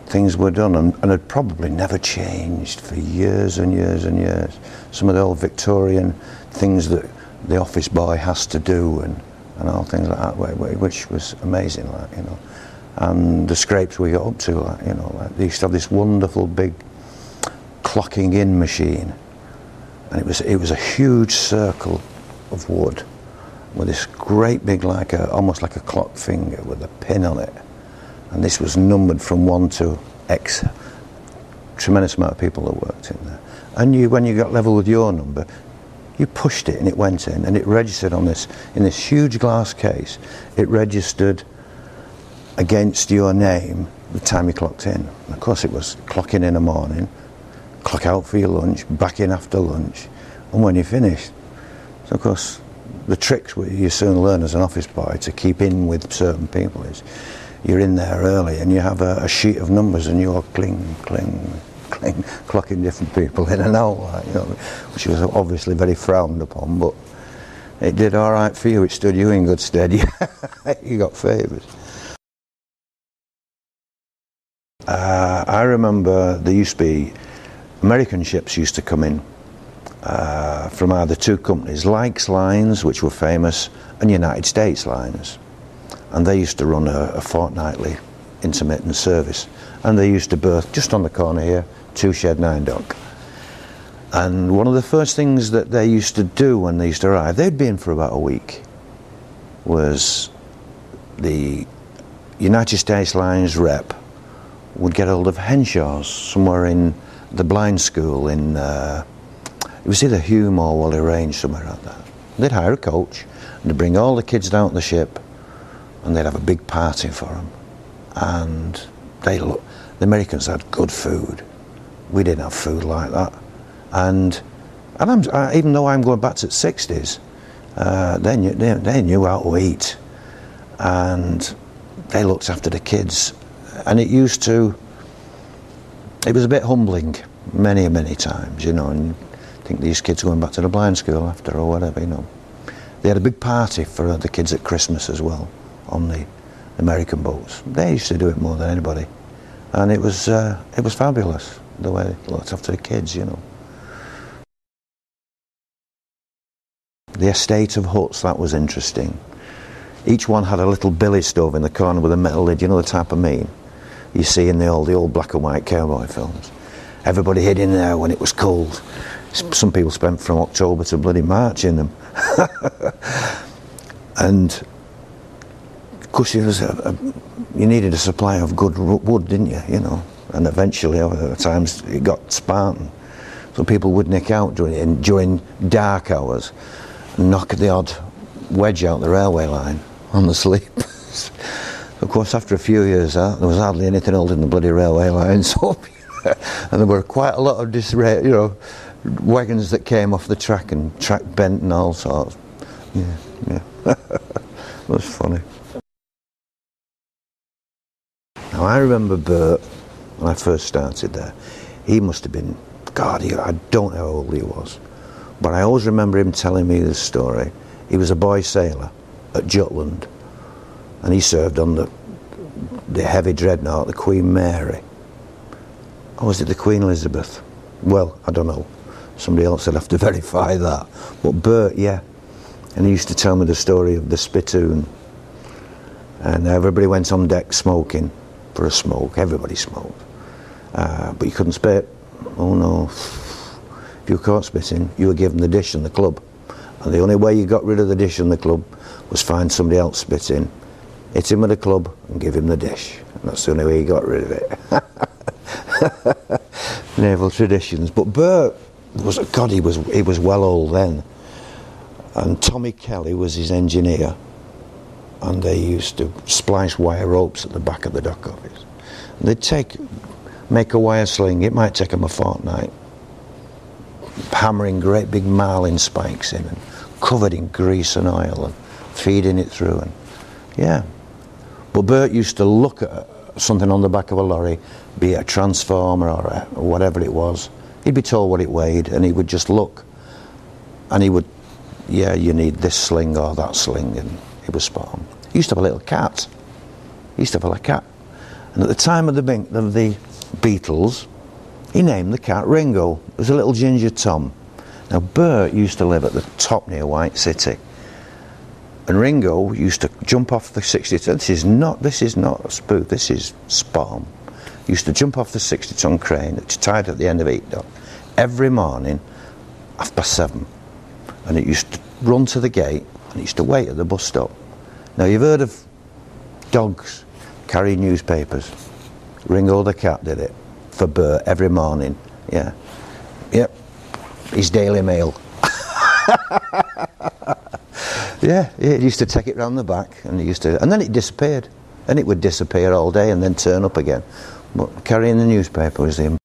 things were done, and had probably never changed for years and years and years. Some of the old Victorian things that the office boy has to do, and all things like that, which was amazing, like, you know. And the scrapes we got up to, like, you know, like they used to have this wonderful big clocking in machine, and it was a huge circle of wood with this great big, like almost like a clock finger with a pin on it, and this was numbered from 1 to X. Tremendous amount of people that worked in there, and when you got level with your number, you pushed it and it went in, and it registered on this, in this huge glass case. It registered against your name the time you clocked in. And of course it was clock in the morning, clock out for your lunch, back in after lunch, and when you finished. So of course the tricks you soon learn as an office boy to keep in with certain people is you're in there early and you have a sheet of numbers and you're cling, cling, cling, clocking different people in and out, like, you know, which was obviously very frowned upon, but it did all right for you. It stood you in good stead. You got favours. I remember there used to be American ships used to come in from either two companies, Lykes Lines, which were famous, and United States Liners, and they used to run a fortnightly intermittent service, and they used to berth just on the corner here, 2 Shed 9 Dock. And one of the first things that they used to do when they used to arrive, they'd be in for about a week, was the United States Lines rep would get hold of Henshaw's somewhere in the blind school in it was either Hume or Wally Range, somewhere like that. They'd hire a coach and they'd bring all the kids down to the ship, and they'd have a big party for them. And the Americans had good food. We didn't have food like that. And even though I'm going back to the 60s, they knew how to eat, and they looked after the kids. And it was a bit humbling many times, you know, and I think these kids going back to the blind school after or whatever, you know. They had a big party for the kids at Christmas as well on the American boats. They used to do it more than anybody, and it was fabulous the way they looked after the kids, you know. The estate of huts, that was interesting. Each one had a little billy stove in the corner with a metal lid, you know, the type of mean you see in the old black and white cowboy films. Everybody hid in there when it was cold. Some people spent from October to bloody March in them. And of course you needed a supply of good wood, didn't you, you know, and eventually over times it got Spartan, so people would nick out during dark hours and knock the odd wedge out the railway line on the sleepers. Of course, after a few years there was hardly anything holding the bloody railway lines up, and there were quite a lot of disarray, you know, wagons that came off the track and track bent and all sorts. Yeah. It was funny. Now I remember Bert, when I first started there, he must have been, God, I don't know how old he was, but I always remember him telling me this story. He was a boy sailor at Jutland, and he served on the heavy dreadnought, the Queen Mary. Or was it the Queen Elizabeth? Well, I don't know. Somebody else would have to verify that. But Bert, yeah. And he used to tell me the story of the spittoon. And everybody went on deck smoking for a smoke. Everybody smoked. But you couldn't spit. Oh no. If you were caught spitting, you were given the dish and the club. And the only way you got rid of the dish and the club was find somebody else spitting, hit him with a club and give him the dish. And that's the only way you got rid of it. Naval traditions. But Bert was, God, he was well old then. And Tommy Kelly was his engineer. And they used to splice wire ropes at the back of the dock office. And they'd make a wire sling. It might take them a fortnight. Hammering great big marlin spikes in and covered in grease and oil and feeding it through. And yeah. But Bert used to look at something on the back of a lorry, be it a transformer or whatever it was. He'd be told what it weighed, and he would just look. And he would, yeah, you need this sling or that sling, and it was spot on. He used to have a little cat. And at the time of the Beatles, he named the cat Ringo. It was a little ginger Tom. Now Bert used to live at the top near White City, and Ringo used to jump off the 60-ton. This is not a spoof. This is spot on. He used to jump off the 60-ton crane that's tied at the end of Eat Dog every morning, 7:30, and it used to run to the gate, and it used to wait at the bus stop. Now you've heard of dogs carrying newspapers. Ringo the cat did it for Bert every morning. Yeah, yep, his Daily Mail. Yeah, he used to take it round the back, and and then it disappeared, and it would disappear all day and then turn up again. But carrying the newspaper was the